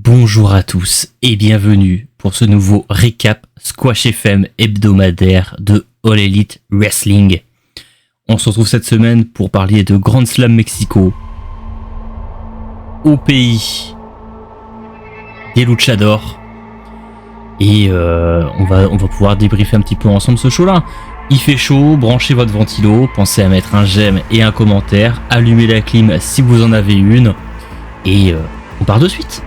Bonjour à tous et bienvenue pour ce nouveau récap Squash FM hebdomadaire de All Elite Wrestling. On se retrouve cette semaine pour parler de Grand Slam Mexico, au pays des luchadors, et on va pouvoir débriefer un petit peu ensemble ce show-là. Il fait chaud, branchez votre ventilo, pensez à mettre un j'aime et un commentaire, allumez la clim si vous en avez une, et on part de suite.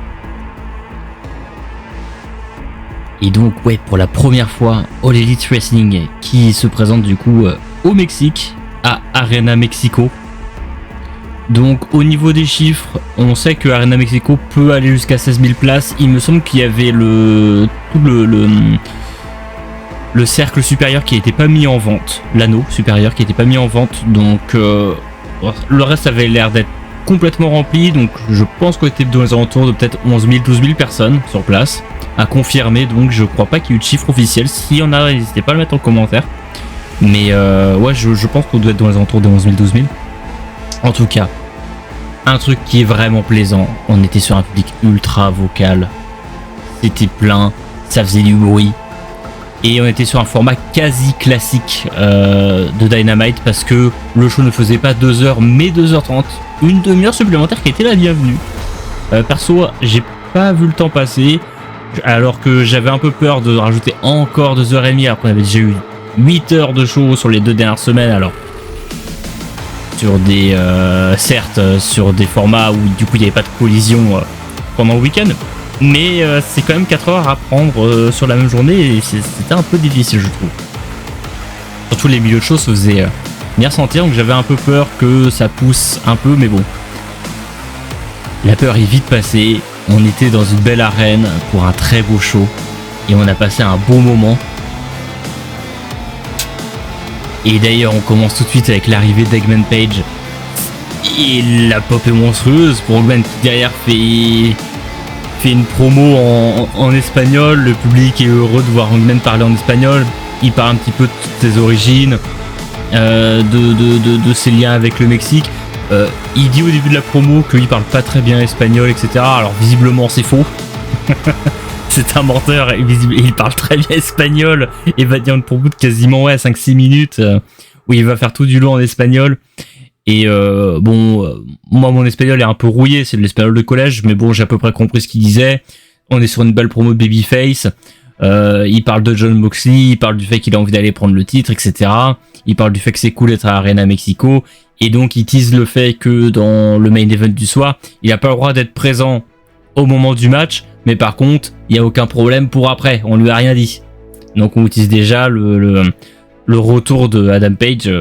Et donc pour la première fois, All Elite Wrestling qui se présente du coup au Mexique, à Arena Mexico. Donc au niveau des chiffres, on sait que Arena Mexico peut aller jusqu'à 16 000 places. Il me semble qu'il y avait le cercle supérieur qui n'était pas mis en vente, l'anneau supérieur qui n'était pas mis en vente, donc le reste avait l'air d'être complètement rempli, donc je pense qu'on était dans les alentours de peut-être 11 000, 12 000 personnes sur place, à confirmer, donc je crois pas qu'il y ait eu de chiffre officiel. S'il y en a, n'hésitez pas à le mettre en commentaire, mais je pense qu'on doit être dans les alentours des 11 000, 12 000. En tout cas, un truc qui est vraiment plaisant, on était sur un public ultra vocal, c'était plein, ça faisait du bruit, et on était sur un format quasi classique de Dynamite, parce que le show ne faisait pas 2 heures mais 2h30, une demi-heure supplémentaire qui était la bienvenue. Perso, j'ai pas vu le temps passer, alors que j'avais un peu peur de rajouter encore 2h30, après on avait déjà eu 8 heures de show sur les 2 dernières semaines, alors sur des certes sur des formats où du coup il n'y avait pas de collision pendant le week-end, mais c'est quand même 4 heures à prendre sur la même journée, et c'était un peu difficile, je trouve. Surtout les milieux de show se faisaient bien sentir, donc j'avais un peu peur que ça pousse un peu, mais bon, la peur est vite passée. On était dans une belle arène pour un très beau show, et on a passé un bon moment. Et d'ailleurs on commence tout de suite avec l'arrivée d'Eggman Page, et la pop est monstrueuse pour Eggman qui derrière fait une promo en espagnol. Le public est heureux de voir Eggman parler en espagnol. Il parle un petit peu de toutes ses origines, de ses liens avec le Mexique. Il dit au début de la promo qu'il parle pas très bien espagnol, etc. Alors visiblement c'est faux. C'est un menteur, il parle très bien espagnol et va dire une promo de quasiment 5-6 minutes où il va faire tout du long en espagnol. Et moi mon espagnol est un peu rouillé, c'est de l'espagnol de collège, mais bon, j'ai à peu près compris ce qu'il disait. On est sur une belle promo de Babyface. Il parle de John Moxley, il parle du fait qu'il a envie d'aller prendre le titre, etc. Il parle du fait que c'est cool d'être à Arena Mexico, et donc il tease le fait que dans le main event du soir, il n'a pas le droit d'être présent au moment du match, mais par contre, il n'y a aucun problème pour après, on lui a rien dit. Donc on utilise déjà le retour de Adam Page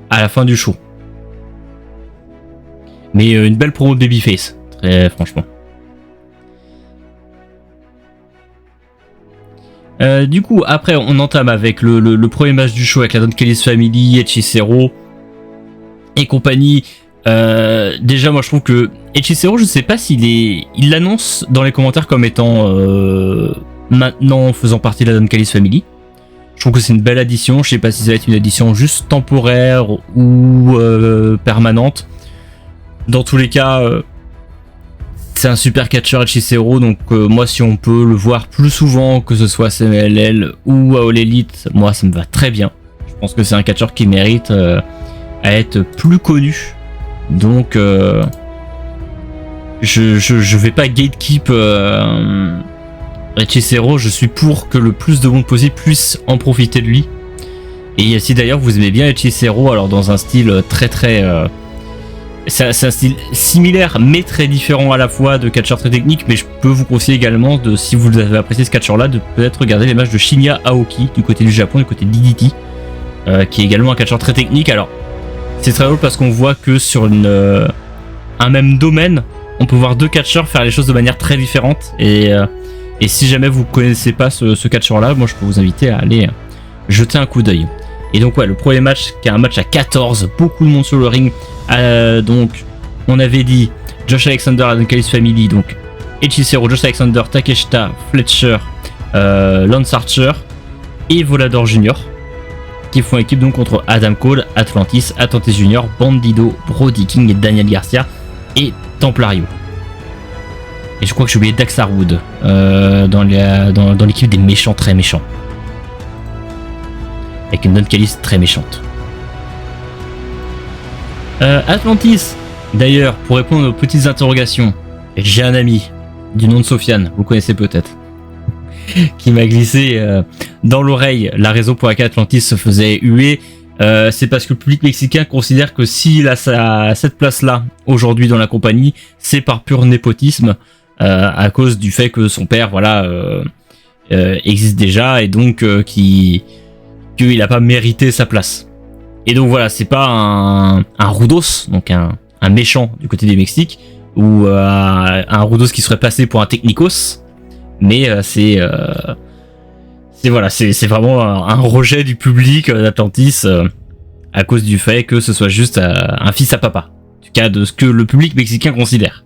à la fin du show. Mais une belle promo de Babyface, très franchement. Du coup, après, on entame avec le premier match du show avec la Don Callis Family, Hechicero et compagnie. Déjà, moi, je trouve que Hechicero, je sais pas il l'annonce dans les commentaires comme étant maintenant faisant partie de la Don Callis Family. Je trouve que c'est une belle addition. Je sais pas si ça va être une addition juste temporaire ou permanente. Dans tous les cas, c'est un super catcheur Hechicero, donc moi si on peut le voir plus souvent, que ce soit à CMLL ou à All Elite, moi ça me va très bien. Je pense que c'est un catcheur qui mérite à être plus connu, donc je vais pas gatekeep Hechicero, je suis pour que le plus de monde possible puisse en profiter de lui. Et si d'ailleurs vous aimez bien Hechicero, alors dans un style très c'est un style similaire mais très différent à la fois de catcheur très technique, mais je peux vous conseiller également, si vous avez apprécié ce catcheur là, de peut-être regarder les matchs de Shinya Aoki du côté du Japon, du côté de DDT, qui est également un catcheur très technique. Alors c'est très drôle parce qu'on voit que sur un même domaine, on peut voir 2 catcheurs faire les choses de manière très différente, et si jamais vous connaissez pas ce catcheur là, moi je peux vous inviter à aller jeter un coup d'œil. Et donc le premier match qui est un match à 14, beaucoup de monde sur le ring. Donc on avait dit Josh Alexander, Don Callis Family, donc Hechicero, Josh Alexander, Takeshita, Fletcher, Lance Archer et Volador Jr. qui font équipe donc contre Adam Cole, Atlantis, Atlantis Jr, Bandido, Brody King et Daniel Garcia et Templario. Et je crois que j'ai oublié Dax Harwood dans l'équipe des méchants très méchants. Avec une Don Callis très méchante. Atlantis, d'ailleurs, pour répondre aux petites interrogations, j'ai un ami du nom de Sofiane, vous le connaissez peut-être, qui m'a glissé dans l'oreille la raison pour laquelle Atlantis se faisait huer. C'est parce que le public mexicain considère que s'il a cette place-là aujourd'hui dans la compagnie, c'est par pur népotisme, à cause du fait que son père, existe déjà et donc qu'il n'a pas mérité sa place. Et donc voilà, c'est pas un Rudos, donc un méchant du côté du Mexique, ou un Rudos qui serait passé pour un Technicos, mais c'est vraiment un rejet du public d'Atlantis à cause du fait que ce soit juste un fils à papa, en tout cas de ce que le public mexicain considère.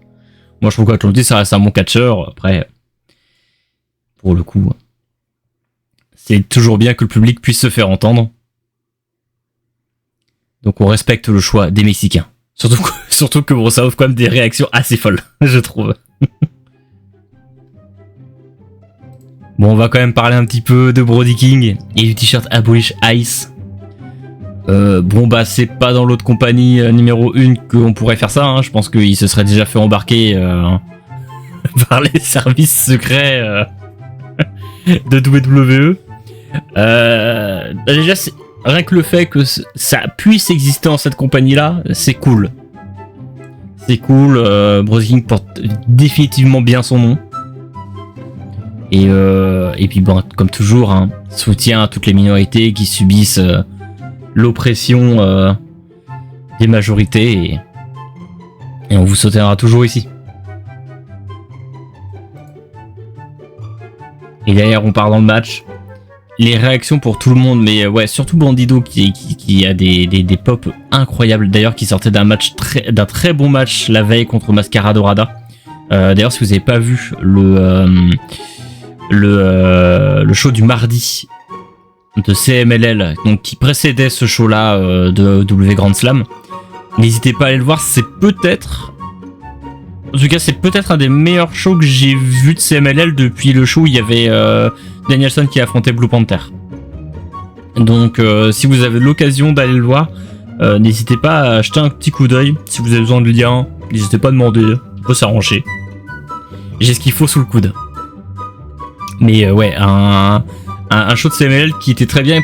Moi je trouve qu'Atlantis ça reste un bon catcheur, après pour le coup c'est toujours bien que le public puisse se faire entendre. Donc on respecte le choix des Mexicains. Surtout que bon, ça offre quand même des réactions assez folles, je trouve. Bon, on va quand même parler un petit peu de Brody King et du t-shirt Abolish Ice. C'est pas dans l'autre compagnie numéro 1 qu'on pourrait faire ça. Hein. Je pense qu'il se serait déjà fait embarquer par les services secrets de WWE. Déjà, rien que le fait que ça puisse exister dans cette compagnie-là, c'est cool. C'est cool. Brody King porte définitivement bien son nom. Et puis bon, comme toujours, hein, soutien à toutes les minorités qui subissent l'oppression des majorités et on vous soutiendra toujours ici. Et derrière, on part dans le match. Les réactions pour tout le monde, mais ouais, surtout Bandido qui a des pops incroyables. D'ailleurs, qui sortait d'un très bon match la veille contre Mascara Dorada. D'ailleurs, si vous n'avez pas vu le show du mardi de CMLL, donc qui précédait ce show-là de W Grand Slam, n'hésitez pas à aller le voir. C'est peut-être un des meilleurs shows que j'ai vu de CMLL depuis le show où il y avait Danielson qui affrontait Blue Panther. Donc si vous avez l'occasion d'aller le voir, n'hésitez pas à jeter un petit coup d'œil. Si vous avez besoin de lien, n'hésitez pas à demander, on peut s'arranger. J'ai ce qu'il faut sous le coude. Mais ouais, un show de CMLL qui était très bien,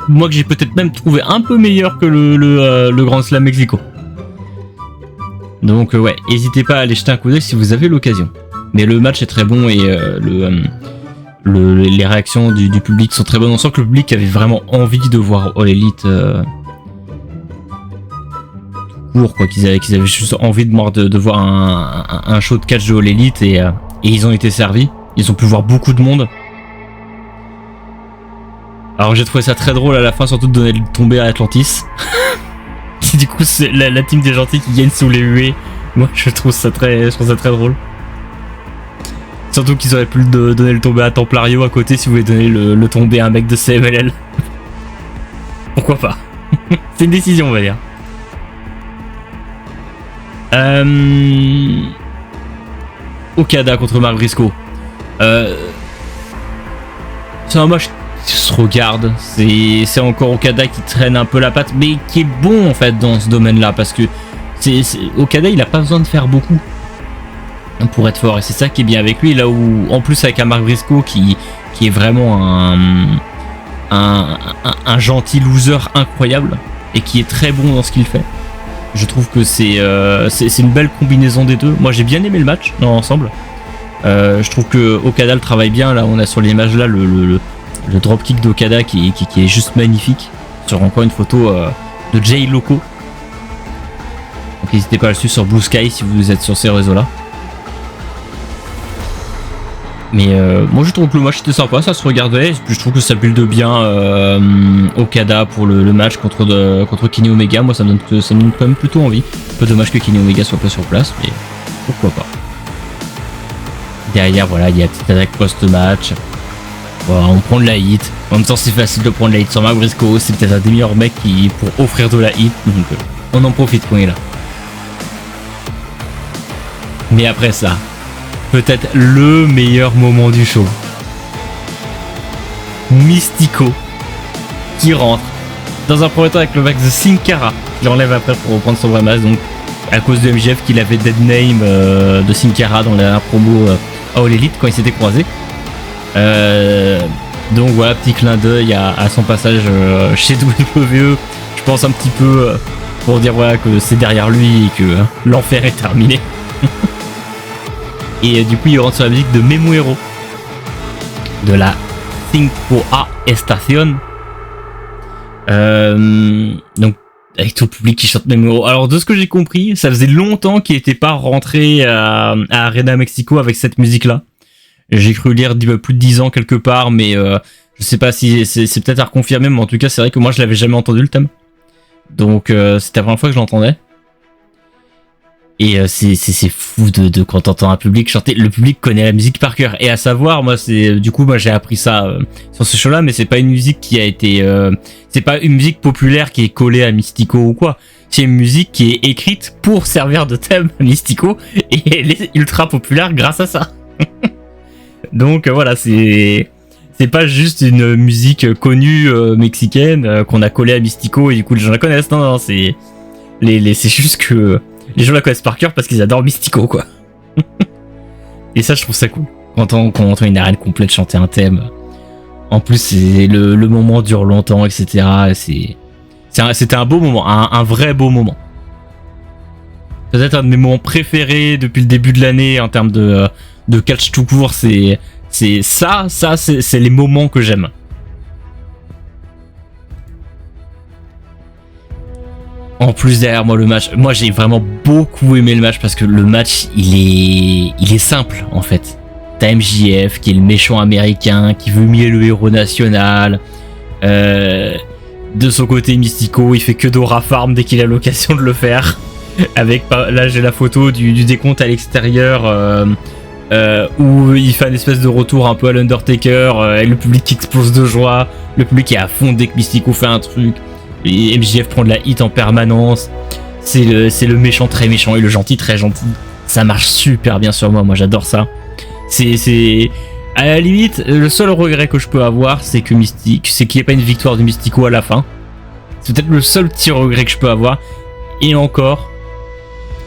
moi que j'ai peut-être même trouvé un peu meilleur que le Grand Slam Mexico. Donc ouais, n'hésitez pas à aller jeter un coup d'œil si vous avez l'occasion. Mais le match est très bon et les réactions du public sont très bonnes. On sent que le public avait vraiment envie de voir All Elite tout court, quoi. Qu'ils avaient juste envie de voir un show de catch de All Elite et ils ont été servis. Ils ont pu voir beaucoup de monde. Alors j'ai trouvé ça très drôle à la fin, surtout de donner le tombé à Atlantis. Du coup, c'est la team des gentils qui gagne sous les huées. Moi, je trouve ça très drôle. Surtout qu'ils auraient pu donner le tombé à Templario à côté si vous voulez donner le tombé à un mec de CMLL. Pourquoi pas. C'est une décision, on va dire. Okada contre Mark Briscoe. C'est un match qui se regarde. C'est encore Okada qui traîne un peu la patte, mais qui est bon en fait dans ce domaine-là, parce que Okada il a pas besoin de faire beaucoup pour être fort, et c'est ça qui est bien avec lui. Là où en plus avec un Mark Briscoe qui est vraiment un gentil loser incroyable et qui est très bon dans ce qu'il fait. Je trouve que c'est une belle combinaison des deux. Moi j'ai bien aimé le match dans l'ensemble. Je trouve que Okada le travaille bien. Là on a sur l'image là le dropkick d'Okada qui est juste magnifique. Sur encore une photo de Jay Loco. Donc n'hésitez pas à le suivre sur Blue Sky si vous êtes sur ces réseaux là. Mais moi je trouve que le match était sympa, ça se regardait. Je trouve que ça build bien Okada pour le match contre Kenny Omega. Moi ça me donne quand même plutôt envie. Un peu dommage que Kenny Omega soit pas sur place, mais pourquoi pas. Derrière voilà, il y a une petite attaque post-match. Voilà, on prend de la hit. En même temps c'est facile de prendre la hit sur Mark Briscoe. C'est peut-être un des meilleurs mecs pour offrir de la hit. Donc on en profite quand il est là. Mais après ça, peut-être le meilleur moment du show. Mystico qui rentre dans un premier temps avec le max de Sin Cara, qui l'enlève après pour reprendre son vrai masque, donc à cause de MJF qu'il avait dead name de Sin Cara dans la promo à All Elite quand ils s'étaient croisés. Donc voilà, petit clin d'œil à son passage chez WWE. Je pense un petit peu pour dire voilà que c'est derrière lui et que l'enfer est terminé. Et du coup il rentre sur la musique de Memuero de la 5A Estación. Donc avec tout le public qui chante Memuero. Alors de ce que j'ai compris, ça faisait longtemps qu'il n'était pas rentré à Arena Mexico avec cette musique là. J'ai cru lire plus de 10 ans quelque part, mais je sais pas si c'est peut-être à reconfirmer, mais en tout cas c'est vrai que moi je l'avais jamais entendu le thème. Donc c'était la première fois que je l'entendais. Et c'est fou de quand t'entends un public chanter. Le public connaît la musique par cœur. Et à savoir, moi j'ai appris ça sur ce show-là, mais c'est pas une musique qui a été, c'est pas une musique populaire qui est collée à Mystico ou quoi. C'est une musique qui est écrite pour servir de thème à Mystico et elle est ultra populaire grâce à ça. Donc voilà, c'est pas juste une musique connue mexicaine qu'on a collée à Mystico et du coup les gens la connaissent. Non, c'est juste que les gens la connaissent par cœur parce qu'ils adorent Mystico, quoi. Et ça, je trouve ça cool. Quand on entend une arène complète chanter un thème. En plus, c'est le moment dure longtemps, etc. C'était un beau moment, un vrai beau moment. Peut-être un de mes moments préférés depuis le début de l'année en termes de catch tout court. C'est les moments que j'aime. En plus derrière moi le match, moi j'ai vraiment beaucoup aimé le match parce que le match il est simple en fait. T'as MJF qui est le méchant américain qui veut humilier le héros national. De son côté Mystico il fait que d'Aura Farm dès qu'il a l'occasion de le faire. Avec là j'ai la photo du décompte à l'extérieur où il fait une espèce de retour un peu à l'Undertaker et le public qui explose de joie, le public est à fond dès que Mystico fait un truc. Et MJF prend de la hit en permanence. C'est le méchant très méchant et le gentil très gentil. Ça marche super bien sur moi j'adore ça. C'est à la limite le seul regret que je peux avoir, c'est qu'il n'y ait pas une victoire de Mystico à la fin. C'est peut-être le seul petit regret que je peux avoir. Et encore,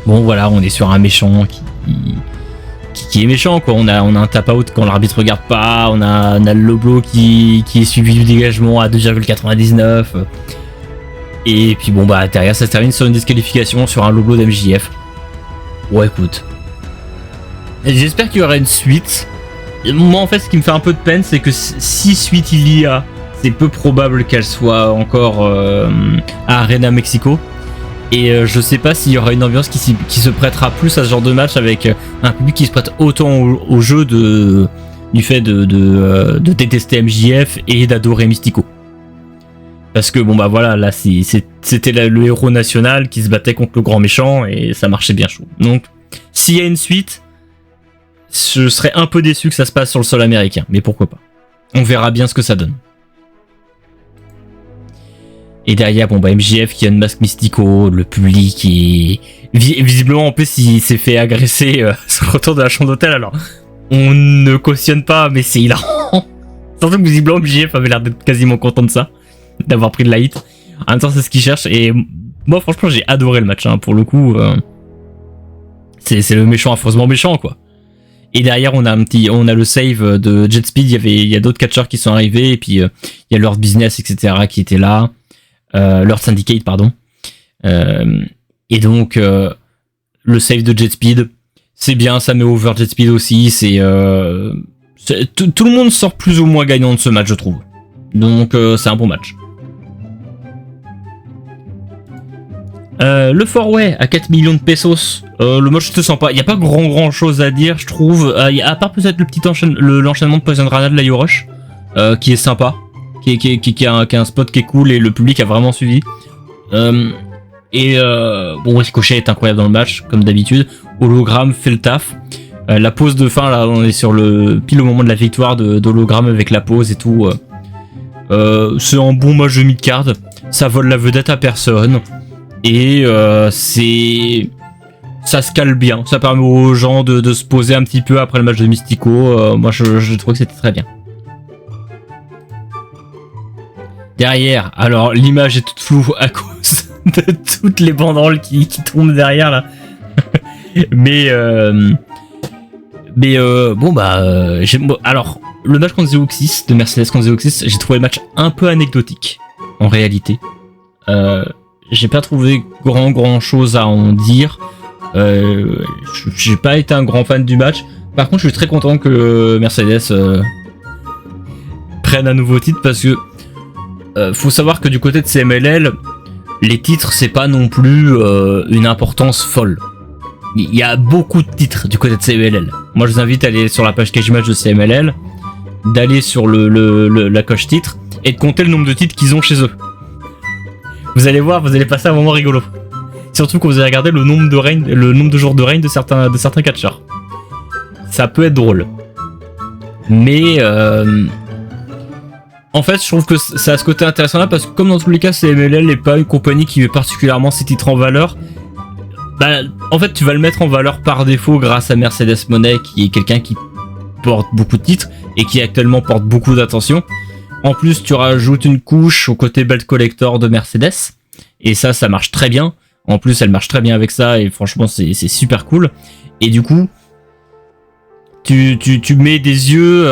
bon voilà, on est sur un méchant qui est méchant quoi. On a un tap out quand l'arbitre regarde pas. On a le low blow qui est suivi du dégagement à 2,99. Et puis bon bah derrière ça se termine sur une disqualification sur un low blow d'MJF. Ouais écoute, j'espère qu'il y aura une suite. Moi en fait ce qui me fait un peu de peine c'est que si suite il y a, c'est peu probable qu'elle soit encore à Arena Mexico. Et je sais pas s'il y aura une ambiance qui se prêtera plus à ce genre de match avec un public qui se prête autant au jeu du fait de détester MJF et d'adorer Mystico. Parce que bon bah voilà, là c'était le héros national qui se battait contre le grand méchant et ça marchait bien chaud. Donc s'il y a une suite, je serais un peu déçu que ça se passe sur le sol américain, mais pourquoi pas. On verra bien ce que ça donne. Et derrière, bon bah MJF qui a une masque Mystico, le public qui visiblement en plus il s'est fait agresser sur le retour de la chambre d'hôtel, alors on ne cautionne pas mais c'est hilarant. Surtout que visiblement MJF avait l'air d'être quasiment content de ça, d'avoir pris de la hit. En même temps c'est ce qu'il cherche et moi franchement j'ai adoré le match pour le coup. C'est le méchant affreusement méchant quoi. Et derrière on a le save de Jet Speed, il y a d'autres catcheurs qui sont arrivés et puis il y a Lord Business etc qui étaient là. Lord Syndicate pardon. Et donc le save de Jet Speed c'est bien, ça met over Jet Speed aussi. Tout le monde sort plus ou moins gagnant de ce match je trouve. Donc c'est un bon match. Le 4-way à 4 millions de pesos. Le match était sympa. Il n'y a pas grand chose à dire, je trouve. À part peut-être l'enchaînement de Poison Rana de la Rush, qui est sympa, qui a un spot qui est cool et le public a vraiment suivi. Bon, Ricochet est incroyable dans le match, comme d'habitude. Hologramme fait le taf. La pause de fin, là, on est sur pile au moment de la victoire d'Hologramme avec la pause et tout. C'est un bon match de mid-card. Ça vole la vedette à personne. Et ça se cale bien. Ça permet aux gens de se poser un petit peu après le match de Mystico. Moi, je trouve que c'était très bien. Derrière, alors l'image est toute floue à cause de toutes les banderoles qui tombent derrière là. mais bon alors le match contre Zeuxis de Mercedes contre Zeuxis, j'ai trouvé le match un peu anecdotique en réalité. J'ai pas trouvé grand chose à en dire. J'ai pas été un grand fan du match. Par contre, je suis très content que Mercedes prenne un nouveau titre parce que faut savoir que du côté de CMLL, les titres c'est pas non plus une importance folle. Il y a beaucoup de titres du côté de CMLL. Moi je vous invite à aller sur la page Cage Match de CMLL, d'aller sur la coche titre et de compter le nombre de titres qu'ils ont chez eux. Vous allez voir, vous allez passer un moment rigolo. Surtout quand vous allez regarder le nombre de jours de règne de certains catcheurs. Ça peut être drôle. Mais en fait, je trouve que ça a ce côté intéressant là parce que comme dans tous les cas, CMLL n'est pas une compagnie qui met particulièrement ses titres en valeur. En fait, tu vas le mettre en valeur par défaut grâce à Mercedes Moné, qui est quelqu'un qui porte beaucoup de titres et qui actuellement porte beaucoup d'attention. En plus, tu rajoutes une couche au côté belt collector de Mercedes et ça marche très bien. En plus, elle marche très bien avec ça et franchement, c'est super cool. Et du coup, tu mets des yeux.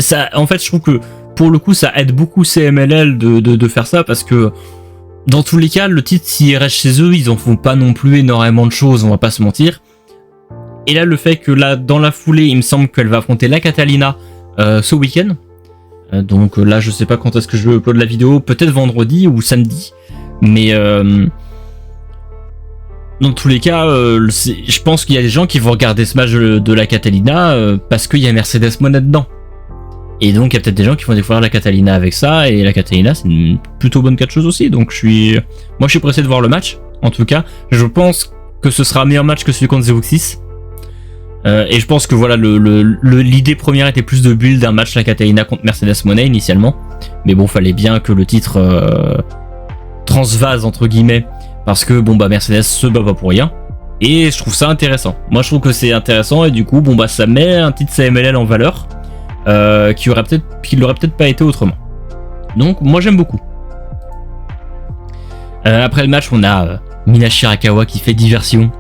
Ça, en fait, je trouve que pour le coup, ça aide beaucoup CMLL de faire ça parce que dans tous les cas, le titre, s'il reste chez eux, ils en font pas non plus énormément de choses, on va pas se mentir. Et là, le fait que là, dans la foulée, il me semble qu'elle va affronter la Catalina ce week-end. Donc là, je sais pas quand est-ce que je vais upload la vidéo, peut-être vendredi ou samedi. Mais dans tous les cas, je pense qu'il y a des gens qui vont regarder ce match de la Catalina parce qu'il y a Mercedes Moné dedans. Et donc il y a peut-être des gens qui vont découvrir la Catalina avec ça, et la Catalina c'est une plutôt bonne catcheuse aussi, donc je suis pressé de voir le match. En tout cas, je pense que ce sera un meilleur match que celui contre Zeuxis. Et je pense que voilà, l'idée première était plus de build un match la Catalina contre Mercedes Moné initialement. Mais bon, fallait bien que le titre transvase entre guillemets, parce que Mercedes se bat pas pour rien. Et je trouve ça intéressant. Moi je trouve que c'est intéressant, et du coup ça met un titre CMLL en valeur. Qui l'aurait peut-être pas été autrement. Donc moi j'aime beaucoup. Après le match, on a Mina Shirakawa qui fait diversion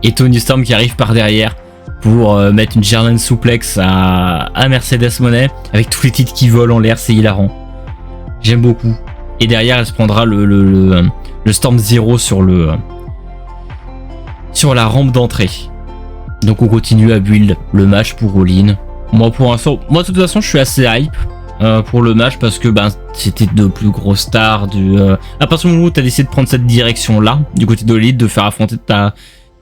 et Toni Storm qui arrive par derrière pour mettre une German suplex à Mercedes Moné avec tous les titres qui volent en l'air. C'est hilarant. J'aime beaucoup. Et derrière, elle se prendra le Storm Zero sur la rampe d'entrée. Donc on continue à build le match pour All-In. Moi de toute façon, je suis assez hype pour le match parce que c'était deux plus gros stars à partir du moment où tu as décidé de prendre cette direction là du côté de All-In, de faire affronter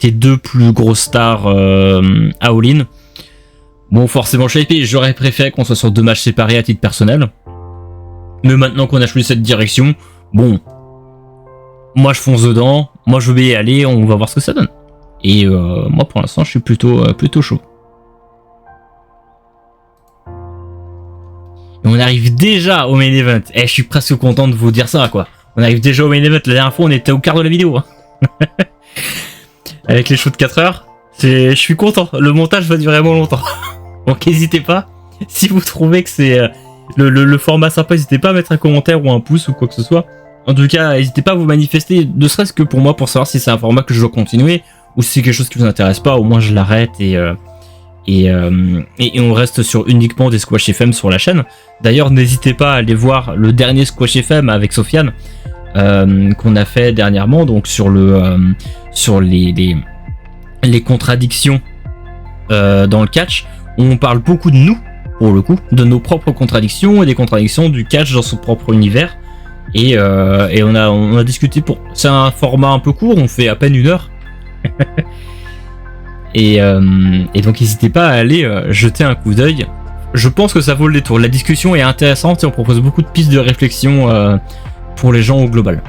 tes deux plus grosses stars à All-In. Bon, forcément je suis hypé, j'aurais préféré qu'on soit sur deux matchs séparés à titre personnel. Mais maintenant qu'on a choisi cette direction, moi je fonce dedans, moi je vais y aller, on va voir ce que ça donne. Et moi pour l'instant je suis plutôt chaud. On arrive déjà au main event. Je suis presque content de vous dire ça, quoi. On arrive déjà au main event. La dernière fois, on était au quart de la vidéo. Avec les shows de 4 heures. Je suis content. Le montage va durer vraiment longtemps. Donc n'hésitez pas. Si vous trouvez que c'est le format sympa, n'hésitez pas à mettre un commentaire ou un pouce ou quoi que ce soit. En tout cas, n'hésitez pas à vous manifester, ne serait-ce que pour moi, pour savoir si c'est un format que je dois continuer ou si c'est quelque chose qui vous intéresse pas. Au moins, je l'arrête et on reste sur uniquement des Squash FM sur la chaîne. D'ailleurs, n'hésitez pas à aller voir le dernier Squash FM avec Sofiane qu'on a fait dernièrement, donc sur les contradictions dans le catch. On parle beaucoup de nous, pour le coup, de nos propres contradictions et des contradictions du catch dans son propre univers. Et on a discuté c'est un format un peu court, on fait à peine 1 heure. Et donc n'hésitez pas à aller jeter un coup d'œil. Je pense que ça vaut le détour. La discussion est intéressante et on propose beaucoup de pistes de réflexion pour les gens au global.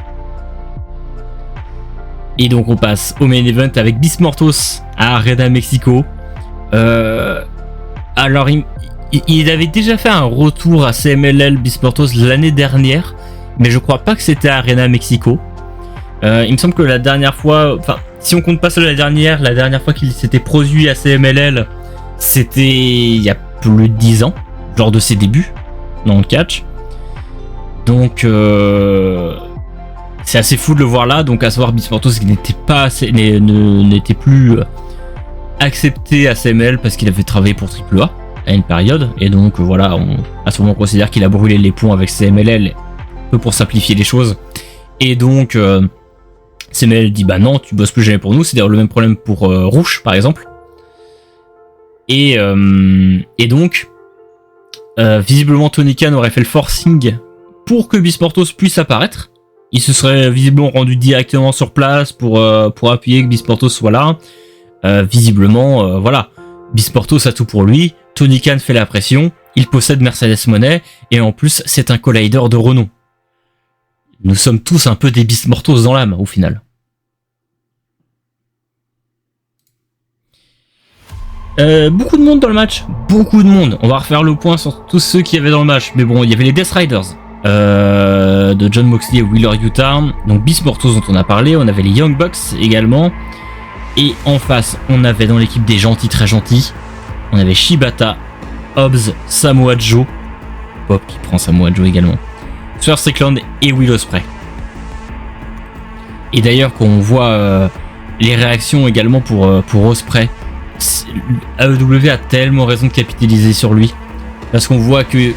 Et donc on passe au main event avec Bismortos à Arena Mexico. Alors il avait déjà fait un retour à CMLL Bismortos l'année dernière, mais je crois pas que c'était à Arena Mexico. Il me semble que la dernière fois, si on compte pas ça la dernière fois qu'il s'était produit à CMLL, c'était il y a plus de 10 ans, lors de ses débuts dans le catch. Donc c'est assez fou de le voir là. Donc à savoir Bismuth qui n'était plus accepté à CML parce qu'il avait travaillé pour AAA à une période. Et donc voilà, à ce moment on considère qu'il a brûlé les ponts avec CMLL, un peu pour simplifier les choses. Et donc CML dit bah non, tu bosses plus jamais pour nous. C'est d'ailleurs le même problème pour Rouge par exemple. Et donc visiblement Tony Khan aurait fait le forcing pour que Bismuth puisse apparaître. Il se serait visiblement rendu directement sur place pour appuyer que Bismuth soit là. Visiblement voilà, Bismuth a tout pour lui. Tony Khan fait la pression. Il possède Mercedes Moné et en plus c'est un collider de renom. Nous sommes tous un peu des Bismuth dans l'âme au final. Beaucoup de monde dans le match, beaucoup de monde. On va refaire le point sur tous ceux qui y avait dans le match. Mais bon, il y avait les Death Riders de Jon Moxley et Wheeler Yuta. Donc Bismuth dont on a parlé. On avait les Young Bucks également. Et en face, on avait dans l'équipe des gentils très gentils. On avait Shibata, Hobbs, Samoa Joe. Pop qui prend Samoa Joe également. Swerve Strickland et Will Ospreay. Et d'ailleurs, quand on voit les réactions également pour Ospreay, AEW a tellement raison de capitaliser sur lui. Parce qu'on voit que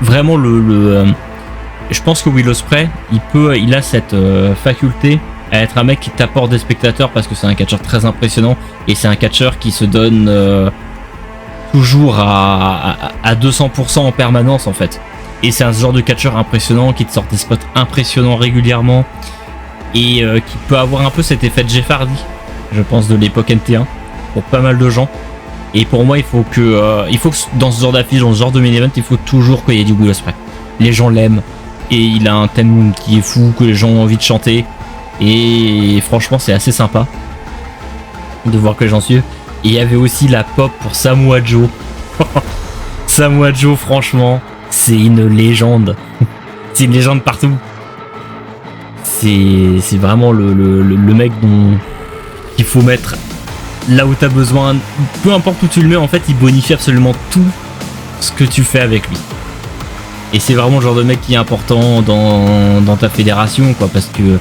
vraiment je pense que Will Ospreay, il a cette faculté à être un mec qui t'apporte des spectateurs parce que c'est un catcheur très impressionnant et c'est un catcheur qui se donne toujours à 200% en permanence en fait. Et c'est un genre de catcheur impressionnant qui te sort des spots impressionnants régulièrement et qui peut avoir un peu cet effet de Jeff Hardy, je pense, de l'époque NT1 pour pas mal de gens. Et pour moi, il faut que dans ce genre d'affiche, dans ce genre de main event, il faut toujours qu'il y ait du Will Ospreay. Les gens l'aiment et il a un thème qui est fou, que les gens ont envie de chanter. Et franchement, c'est assez sympa de voir que les gens suivent. Et il y avait aussi la pop pour Samoa Joe. Samoa Joe, franchement, c'est une légende. C'est une légende partout. C'est vraiment le mec qu'il faut mettre là où t'as besoin. Peu importe où tu le mets, en fait, il bonifie absolument tout ce que tu fais avec lui. Et c'est vraiment le genre de mec qui est important dans ta fédération, quoi, parce que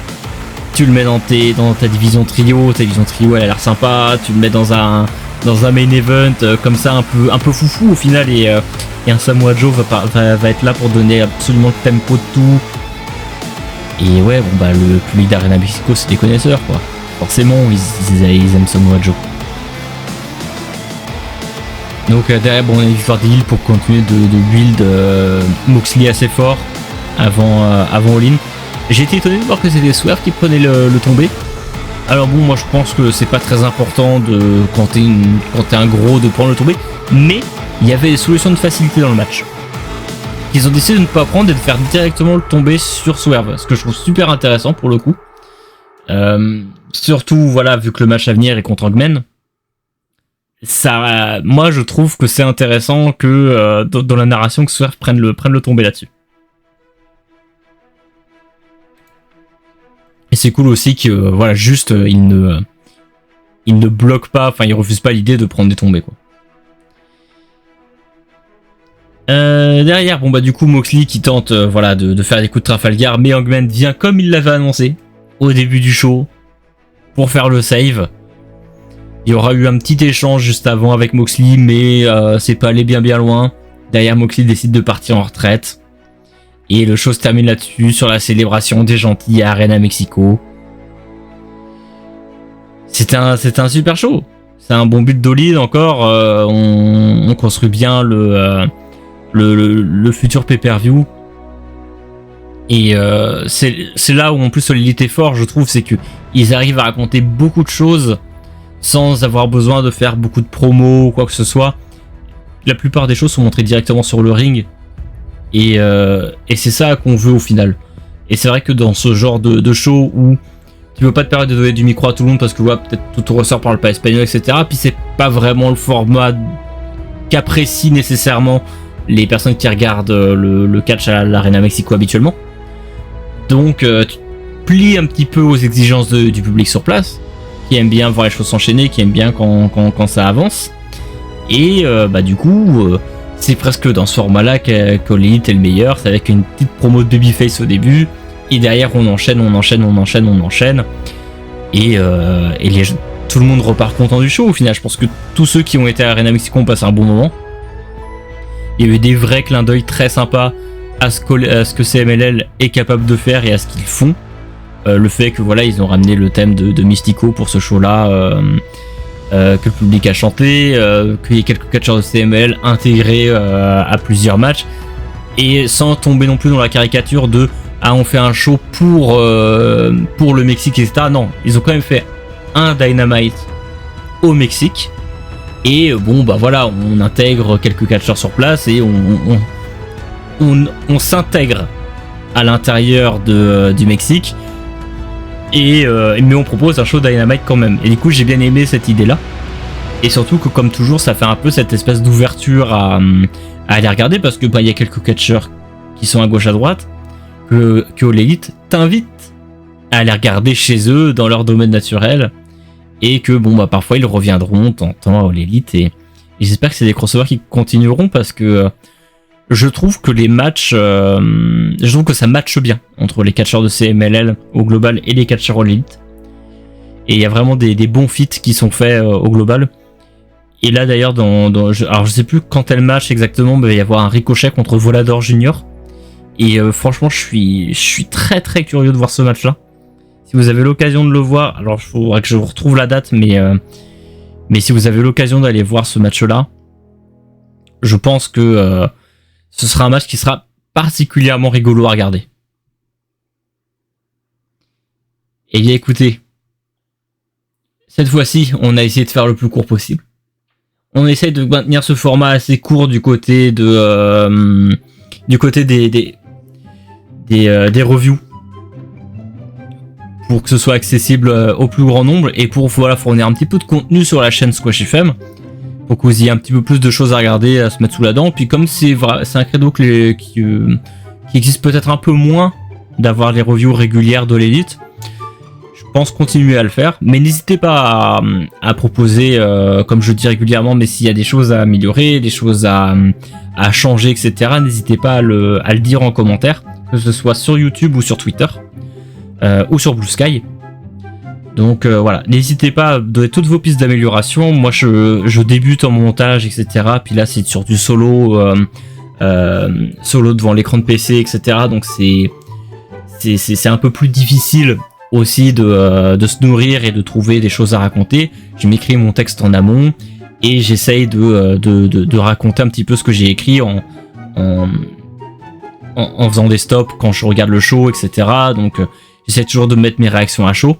tu le mets dans ta division trio. Ta division trio, elle a l'air sympa. Tu le mets dans un main event comme ça, un peu foufou au final. Et un Samoa Joe va être là pour donner absolument le tempo de tout. Et ouais, bon bah le public d'Arena Mexico, c'est des connaisseurs, quoi. Forcément, ils aiment Samoa Joe. Donc derrière, bon, on a une victoire d'Hill pour continuer de build Moxley assez fort avant All-In. J'ai été étonné de voir que c'était Swerve qui prenait le tombé. Alors bon, moi je pense que c'est pas très important quand t'es un gros de prendre le tombé, mais il y avait des solutions de facilité dans le match. Ils ont décidé de ne pas prendre et de faire directement le tombé sur Swerve, ce que je trouve super intéressant pour le coup. Surtout voilà, vu que le match à venir est contre Hangman. Ça, moi je trouve que c'est intéressant que dans la narration que Swerve prenne le tombé là-dessus. Et c'est cool aussi que voilà, juste il ne bloque pas, enfin il refuse pas l'idée de prendre des tombées, quoi. Derrière, bon bah du coup Moxley qui tente voilà de faire des coups de Trafalgar, mais Hangman vient comme il l'avait annoncé au début du show pour faire le save. Il y aura eu un petit échange juste avant avec Moxley, mais c'est pas allé bien loin. Derrière, Moxley décide de partir en retraite. Et le show se termine là-dessus, sur la célébration des gentils à Arena Mexico. C'est un super show. C'est un bon but d'Olin encore. On construit bien le futur pay-per-view. Et c'est là où en plus All Elite est fort, je trouve, c'est que ils arrivent à raconter beaucoup de choses sans avoir besoin de faire beaucoup de promos ou quoi que ce soit. La plupart des choses sont montrées directement sur le ring. Et c'est ça qu'on veut au final. Et c'est vrai que dans ce genre de show où tu peux pas te permettre de donner du micro à tout le monde parce que ouais, peut-être tout ressort parle pas espagnol, etc. Puis c'est pas vraiment le format qu'apprécient nécessairement les personnes qui regardent le catch à l'Arena Mexico habituellement. Donc tu te plies un petit peu aux exigences du public sur place, qui aime bien voir les choses s'enchaîner, qui aime bien quand ça avance. Et du coup, c'est presque dans ce format-là que l'élite est le meilleur. C'est avec une petite promo de babyface au début, et derrière on enchaîne. Et tout le monde repart content du show au final. Je pense que tous ceux qui ont été à Arena Mexico ont passé un bon moment. Il y a eu des vrais clins d'œil très sympas à ce que CMLL est capable de faire et à ce qu'ils font. Le fait que voilà, ils ont ramené le thème de Mystico pour ce show-là, que le public a chanté, qu'il y ait quelques catcheurs de CMLL intégrés à plusieurs matchs, et sans tomber non plus dans la caricature de on fait un show pour le Mexique, etc. Non, ils ont quand même fait un Dynamite au Mexique. Et voilà, on intègre quelques catcheurs sur place et on s'intègre à l'intérieur du Mexique. Mais on propose un show Dynamite quand même. Et du coup, j'ai bien aimé cette idée-là. Et surtout que, comme toujours, ça fait un peu cette espèce d'ouverture à aller regarder, parce que il y a quelques catcheurs qui sont à gauche à droite que All Elite t'invite à aller regarder chez eux dans leur domaine naturel. Et que parfois ils reviendront de temps en temps à All Elite, et j'espère que c'est des crossovers qui continueront, parce que je trouve que les matchs, je trouve que ça matche bien entre les catcheurs de CMLL au global et les catcheurs All Elite, et il y a vraiment des bons feats qui sont faits au global. Et là d'ailleurs alors je sais plus quand est le match exactement, mais il va y avoir un Ricochet contre Volador Junior, et franchement je suis très très curieux de voir ce match là. Si vous avez l'occasion de le voir, alors il faudra que je vous retrouve la date, mais si vous avez l'occasion d'aller voir ce match-là, je pense que ce sera un match qui sera particulièrement rigolo à regarder. Et bien écoutez, cette fois-ci, on a essayé de faire le plus court possible. On essaye de maintenir ce format assez court du côté des reviews, pour que ce soit accessible au plus grand nombre, et pour fournir un petit peu de contenu sur la chaîne Squash FM, pour que vous ayez un petit peu plus de choses à regarder, à se mettre sous la dent. Puis comme c'est un credo qui existe peut-être un peu moins, d'avoir les reviews régulières de l'élite, je pense continuer à le faire. Mais n'hésitez pas à proposer, comme je dis régulièrement, mais s'il y a des choses à améliorer, des choses à changer, etc., n'hésitez pas à le dire en commentaire, que ce soit sur YouTube ou sur Twitter. Ou sur Blue Sky. Donc voilà, n'hésitez pas à donner toutes vos pistes d'amélioration. Moi je débute en montage, etc. Puis là c'est sur du solo devant l'écran de PC, etc. Donc c'est un peu plus difficile aussi de se nourrir et de trouver des choses à raconter. Je m'écris mon texte en amont et j'essaye de raconter un petit peu ce que j'ai écrit en faisant des stops quand je regarde le show, etc. Donc j'essaie toujours de mettre mes réactions à chaud.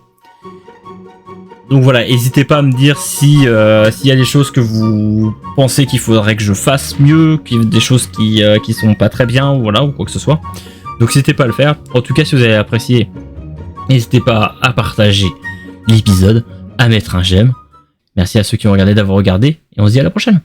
Donc voilà, n'hésitez pas à me dire s'il y a des choses que vous pensez qu'il faudrait que je fasse mieux, des choses qui sont pas très bien, ou quoi que ce soit. Donc n'hésitez pas à le faire. En tout cas, si vous avez apprécié, n'hésitez pas à partager l'épisode, à mettre un j'aime. Merci à ceux qui ont regardé d'avoir regardé, et on se dit à la prochaine.